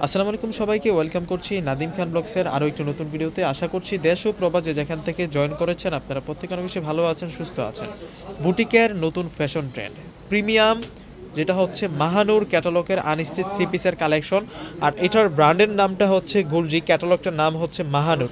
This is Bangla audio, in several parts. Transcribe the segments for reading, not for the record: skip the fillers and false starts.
আসসালামু আলাইকুম সবাইকে ওয়েলকাম করছি নাদিম খান ব্লগসের আরও একটি নতুন ভিডিওতে। আশা করছি দেশ ও প্রবাসে যেখান থেকে জয়েন করেছেন আপনারা প্রত্যেকে অনেক বেশি ভালো আছেন, সুস্থ আছেন। বুটিকের নতুন ফ্যাশন ট্রেন্ড প্রিমিয়াম, যেটা হচ্ছে মাহানুর ক্যাটালগের আনস্টিচ থ্রি পিসের কালেকশন। আর এটার ব্র্যান্ডের নামটা হচ্ছে গুলজি, ক্যাটালগটার নাম হচ্ছে মাহানুর।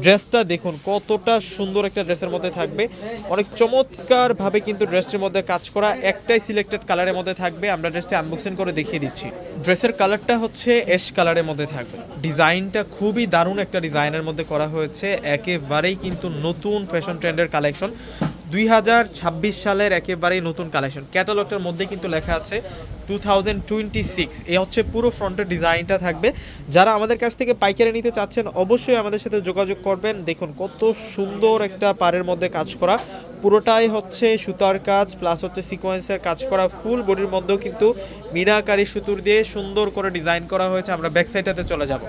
ড্রেসটা দেখুন কতটা সুন্দর একটা ড্রেসের মধ্যে থাকবে, অনেক চমৎকারভাবে কিন্তু ড্রেসটির মধ্যে কাজ করা, একটাই সিলেক্টেড কালারের মধ্যে থাকবে। আমরা ড্রেসটি আনবক্সিং করে দেখিয়ে দিচ্ছি। ড্রেসের কালারটা হচ্ছে অ্যাশ কালারের মধ্যে থাকবে। ডিজাইনটা খুবই দারুণ একটা ডিজাইনের মধ্যে করা হয়েছে, একেবারেই কিন্তু নতুন ফ্যাশন ট্রেন্ডের কালেকশন। 2026 সালের একেবারেই নতুন কালেকশন। ক্যাটালগটার মধ্যে কিন্তু লেখা আছে 2026। এই হচ্ছে পুরো ফ্রন্টের ডিজাইনটা থাকবে। যারা আমাদের কাছ থেকে পাইকারি নিতে চাচ্ছেন অবশ্যই আমাদের সাথে যোগাযোগ করবেন। দেখুন কত সুন্দর একটা পাড়ের মধ্যে কাজ করা, পুরোটাই হচ্ছে সুতার কাজ প্লাস হচ্ছে সিকোয়েন্সের কাজ করা। ফুল বডির মধ্যেও কিন্তু মিনাকারি সুতুর দিয়ে সুন্দর করে ডিজাইন করা হয়েছে। আমরা ব্যাক সাইডটাতে চলে যাব।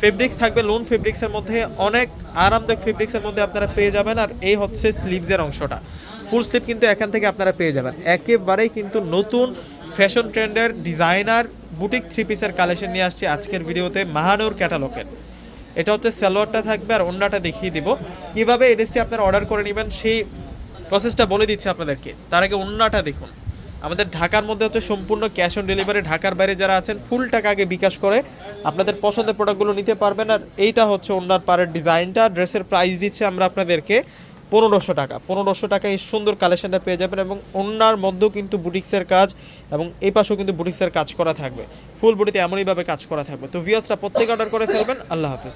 ফেব্রিক্স থাকবে লোন ফেব্রিক্সের মধ্যে, অনেক আরামদায়ক ফেব্রিক্সের মধ্যে আপনারা পেয়ে যাবেন। আর এই হচ্ছে স্লিভসের অংশটা, ফুল স্লিভ কিন্তু এখান থেকে আপনারা পেয়ে যাবেন। একেবারেই কিন্তু নতুন ফ্যাশন ট্রেন্ডের ডিজাইনার বুটিক থ্রি পিসের কালেকশন নিয়ে আসছি আজকের ভিডিওতে মাহানুর ক্যাটালগের। এটা হচ্ছে সালোয়ারটা থাকবে আর ওড়নাটা দেখিয়ে দিব কিভাবে এডিসি আপনারা অর্ডার করে নেবেন, সেই প্রসেসটা বলে দিচ্ছি আপনাদেরকে। তার আগে ওড়নাটা দেখুন। আমাদের ঢাকার মধ্যে হচ্ছে সম্পূর্ণ ক্যাশ অন ডেলিভারি। ঢাকার বাইরে যারা আছেন ফুল টাকা আগে বিকাশ করে আপনাদের পছন্দের প্রোডাক্টগুলো নিতে পারবেন। আর এইটা হচ্ছে ওড়নার পাড়ের ডিজাইনটা। ড্রেসের প্রাইস দিচ্ছে আমরা আপনাদেরকে 1500 টাকা। 1500 টাকা এই সুন্দর কালেকশনটা পেয়ে যাবেন। এবং ওড়নার মধ্যেও কিন্তু বুটিক্সের কাজ এবং এই পাশেও কিন্তু বুটিক্সের কাজ করা থাকবে। ফুল বডিতে এমনইভাবে কাজ করা থাকবে। তো ভিউয়ার্সরা প্রত্যেকে অর্ডার করে ফেলবেন। আল্লাহ হাফেজ।